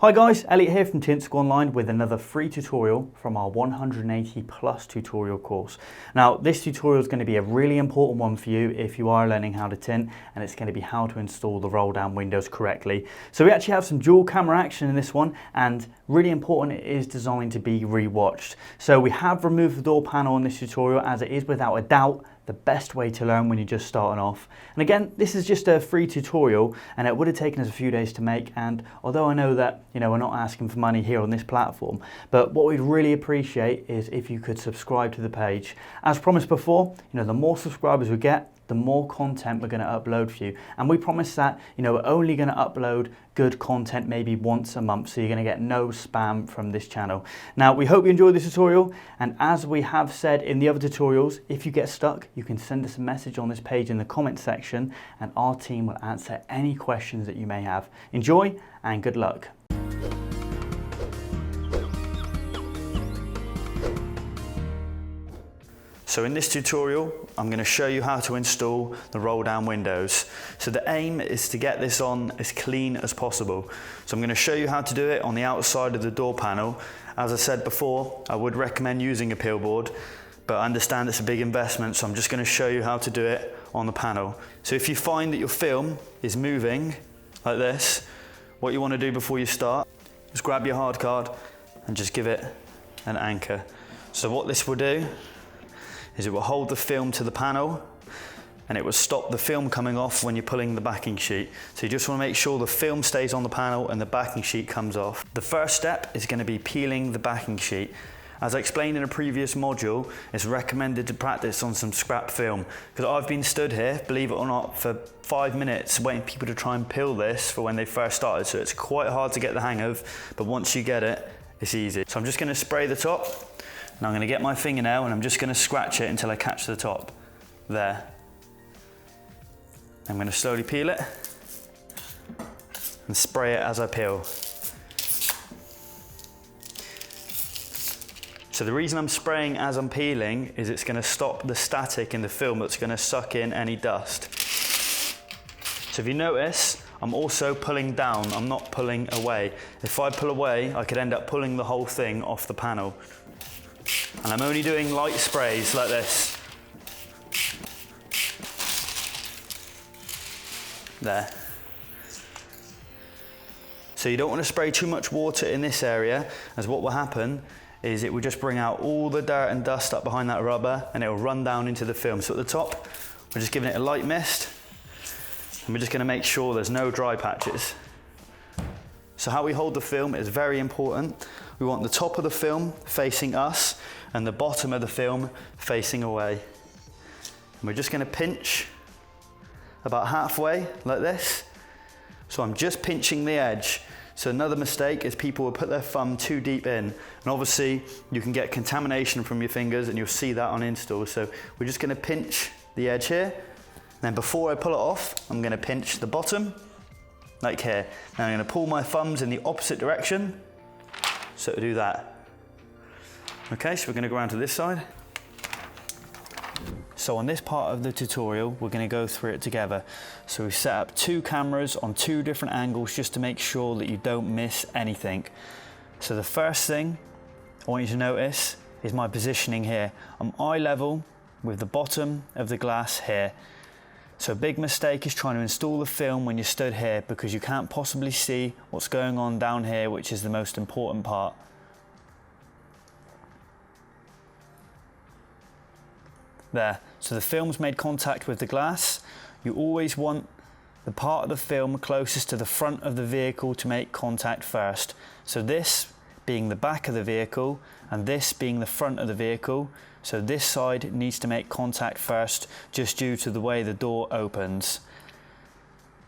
Hi guys, Elliot here from Tint School Online with another free tutorial from our 180 plus tutorial course. Now this tutorial is going to be a really important one for you if you are learning how to tint, and it's going to be how to install the roll down windows correctly. So we actually have some dual camera action in this one, and really important, it is designed to be rewatched. So we have removed the door panel in this tutorial, as it is without a doubt the best way to learn when you're just starting off. And again, this is just a free tutorial and it would have taken us a few days to make, and although I know that we're not asking for money here on this platform, but what we'd really appreciate is if you could subscribe to the page. As promised before, the more subscribers we get, the more content we're going to upload for you, and we promise that we're only going to upload good content maybe once a month, so you're going to get no spam from this channel. Now we hope you enjoyed this tutorial, and as we have said in the other tutorials, if you get stuck you can send us a message on this page in the comment section and our team will answer any questions that you may have. Enjoy and good luck. So in this tutorial, I'm going to show you how to install the roll down windows. So the aim is to get this on as clean as possible. So I'm going to show you how to do it on the outside of the door panel. As I said before, I would recommend using a peel board, but I understand it's a big investment, so I'm just going to show you how to do it on the panel. So if you find that your film is moving like this, what you want to do before you start is grab your hard card and just give it an anchor. So what this will do is it will hold the film to the panel and it will stop the film coming off when you're pulling the backing sheet. So you just want to make sure the film stays on the panel and the backing sheet comes off. The first step is going to be peeling the backing sheet. As I explained in a previous module, it's recommended to practice on some scrap film, because I've been stood here, believe it or not, for 5 minutes waiting for people to try and peel this for when they first started. So it's quite hard to get the hang of, but once you get it, it's easy. So I'm just going to spray the top. And I'm going to get my fingernail and I'm just going to scratch it until I catch the top. There. I'm going to slowly peel it and spray it as I peel. So the reason I'm spraying as I'm peeling is it's going to stop the static in the film that's going to suck in any dust. So if you notice, I'm also pulling down, I'm not pulling away. If I pull away, I could end up pulling the whole thing off the panel. And I'm only doing light sprays like this. There. So you don't want to spray too much water in this area, as what will happen is it will just bring out all the dirt and dust up behind that rubber and it will run down into the film. So at the top, we're just giving it a light mist and we're just going to make sure there's no dry patches. So how we hold the film is very important. We want the top of the film facing us and the bottom of the film facing away. And we're just going to pinch about halfway like this. So I'm just pinching the edge. So another mistake is people will put their thumb too deep in. And obviously you can get contamination from your fingers and you'll see that on install. So we're just going to pinch the edge here. And then before I pull it off, I'm going to pinch the bottom like here. Now I'm going to pull my thumbs in the opposite direction. So to do that. Okay, so we're going to go around to this side. So on this part of the tutorial, we're going to go through it together. So we've set up 2 cameras on 2 different angles just to make sure that you don't miss anything. So the first thing I want you to notice is my positioning here. I'm eye level with the bottom of the glass here. So a big mistake is trying to install the film when you're stood here, because you can't possibly see what's going on down here, which is the most important part. There, so the film's made contact with the glass. You always want the part of the film closest to the front of the vehicle to make contact first. So this being the back of the vehicle and this being the front of the vehicle. So this side needs to make contact first, just due to the way the door opens.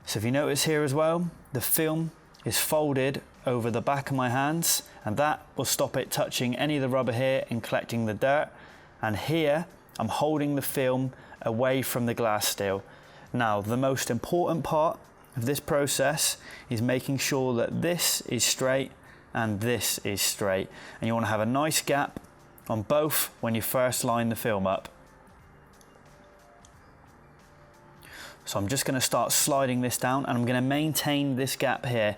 So if you notice here as well, the film is folded over the back of my hands, and that will stop it touching any of the rubber here and collecting the dirt. And here, I'm holding the film away from the glass still. Now, the most important part of this process is making sure that this is straight and this is straight. And you want to have a nice gap on both when you first line the film up. So I'm just going to start sliding this down, and I'm going to maintain this gap here.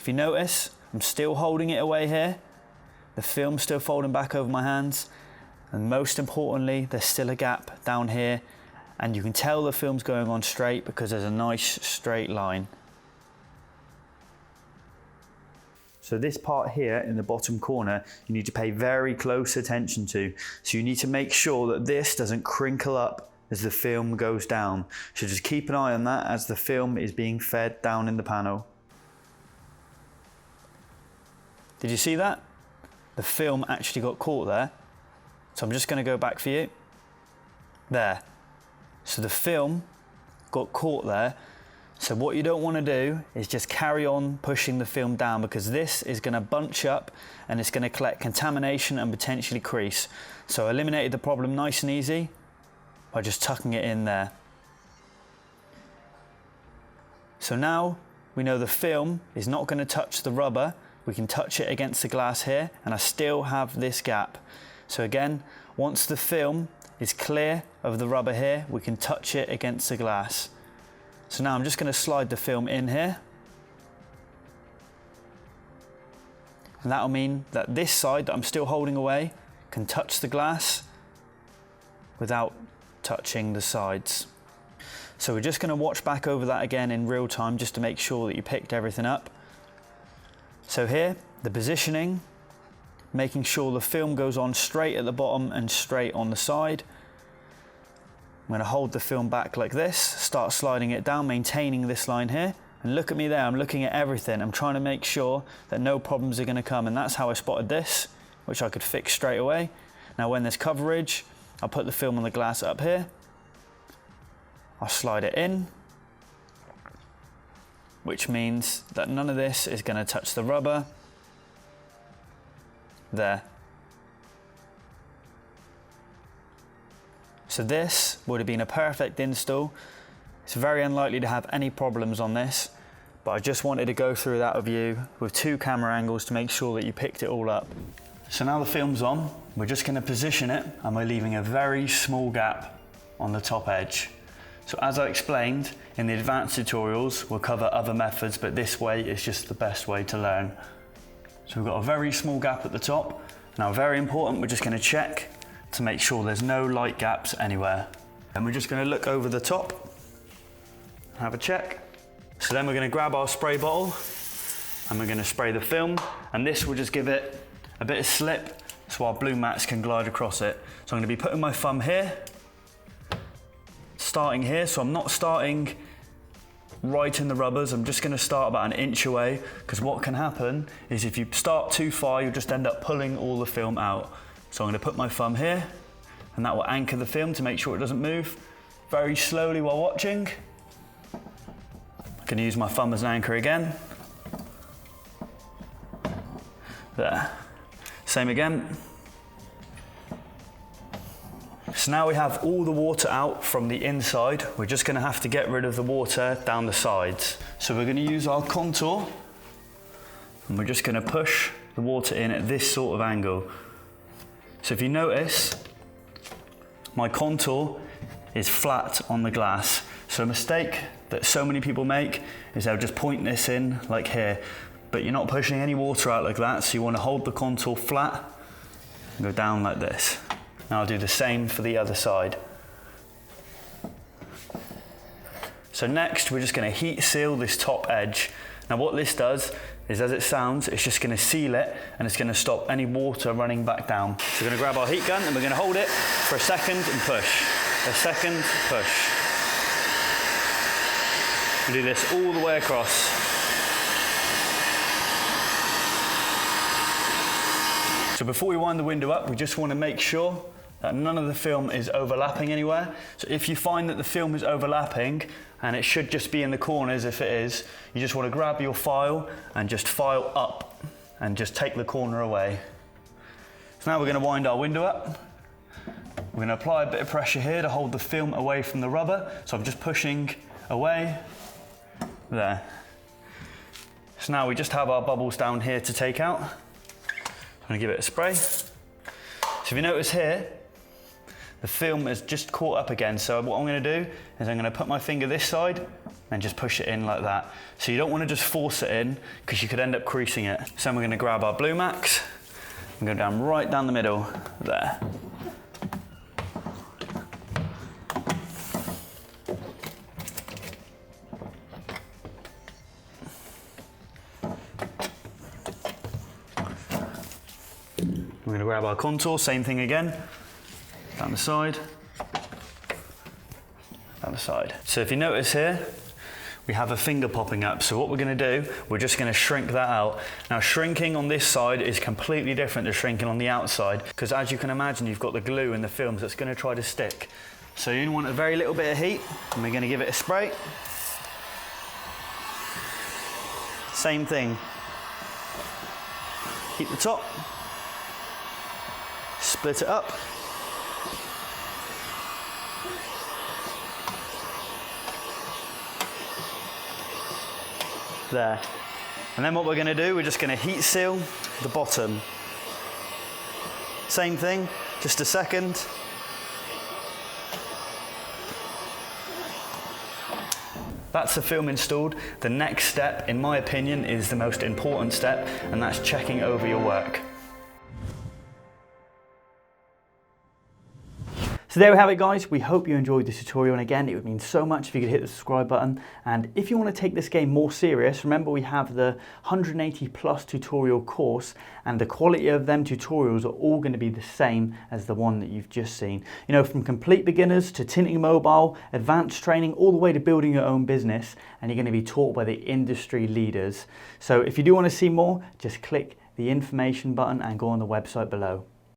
If you notice, I'm still holding it away here. The film's still folding back over my hands. And most importantly, there's still a gap down here. And you can tell the film's going on straight because there's a nice straight line. So this part here in the bottom corner, you need to pay very close attention to. So you need to make sure that this doesn't crinkle up as the film goes down. So just keep an eye on that as the film is being fed down in the panel. Did you see that? The film actually got caught there. So I'm just going to go back for you. There. So the film got caught there. So what you don't want to do is just carry on pushing the film down, because this is going to bunch up and it's going to collect contamination and potentially crease. So I eliminated the problem nice and easy by just tucking it in there. So now we know the film is not going to touch the rubber. We can touch it against the glass here, and I still have this gap. So again, once the film is clear of the rubber here, we can touch it against the glass. So now I'm just going to slide the film in here. And that'll mean that this side that I'm still holding away can touch the glass without touching the sides. So we're just going to watch back over that again in real time just to make sure that you picked everything up. So here, the positioning, making sure the film goes on straight at the bottom and straight on the side. I'm going to hold the film back like this, start sliding it down, maintaining this line here. And look at me there, I'm looking at everything. I'm trying to make sure that no problems are going to come, and that's how I spotted this, which I could fix straight away. Now when there's coverage, I'll put the film on the glass up here. I'll slide it in, which means that none of this is going to touch the rubber. There. So this would have been a perfect install. It's very unlikely to have any problems on this, but I just wanted to go through that with you with 2 camera angles to make sure that you picked it all up. So now the film's on, we're just going to position it, and we're leaving a very small gap on the top edge. So as I explained, in the advanced tutorials, we'll cover other methods, but this way is just the best way to learn. So we've got a very small gap at the top. Now, very important, we're just going to check to make sure there's no light gaps anywhere. And we're just going to look over the top, have a check. So then we're going to grab our spray bottle and we're going to spray the film, and this will just give it a bit of slip so our blue mats can glide across it. So I'm going to be putting my thumb here, starting here, so I'm not starting right in the rubbers, I'm just going to start about an inch away, because what can happen is if you start too far, you'll just end up pulling all the film out. So I'm going to put my thumb here, and that will anchor the film to make sure it doesn't move. Very slowly while watching. I can use my thumb as an anchor again. There. Same again. So now we have all the water out from the inside. We're just going to have to get rid of the water down the sides. So we're going to use our contour, and we're just going to push the water in at this sort of angle. So if you notice, my contour is flat on the glass. So a mistake that so many people make is they'll just point this in like here, but you're not pushing any water out like that, so you want to hold the contour flat and go down like this. Now I'll do the same for the other side. So next we're just going to heat seal this top edge. Now what this does is, as it sounds, it's just going to seal it, and it's going to stop any water running back down. So we're going to grab our heat gun and we're going to hold it for a second and push. A second, push. And do this all the way across. So before we wind the window up, we just want to make sure that none of the film is overlapping anywhere. So if you find that the film is overlapping, and it should just be in the corners if it is, you just want to grab your file and just file up and just take the corner away. So now we're going to wind our window up. We're going to apply a bit of pressure here to hold the film away from the rubber. So I'm just pushing away, there. So now we just have our bubbles down here to take out. I'm going to give it a spray. So if you notice here, the film is just caught up again. So what I'm going to do is I'm going to put my finger this side, and just push it in like that. So you don't want to just force it in because you could end up creasing it. So we're going to grab our Blue Max and go down right down the middle there. We're going to grab our contour, same thing again, down the side, down the side. So if you notice here, we have a finger popping up. So what we're going to do, we're just going to shrink that out. Now shrinking on this side is completely different to shrinking on the outside, because as you can imagine, you've got the glue and the films that's going to try to stick. So you want a very little bit of heat, and we're going to give it a spray. Same thing. Heat the top. Split it up. There. And then what we're going to do, we're just going to heat seal the bottom. Same thing, just a second. That's the film installed. The next step, in my opinion, is the most important step, and that's checking over your work. So there we have it, guys. We hope you enjoyed this tutorial, and again, it would mean so much if you could hit the subscribe button. And if you want to take this game more serious, remember we have the 180 plus tutorial course, and the quality of them tutorials are all going to be the same as the one that you've just seen. You know, from complete beginners to tinting mobile, advanced training, all the way to building your own business, and you're going to be taught by the industry leaders. So if you do want to see more, just click the information button and go on the website below.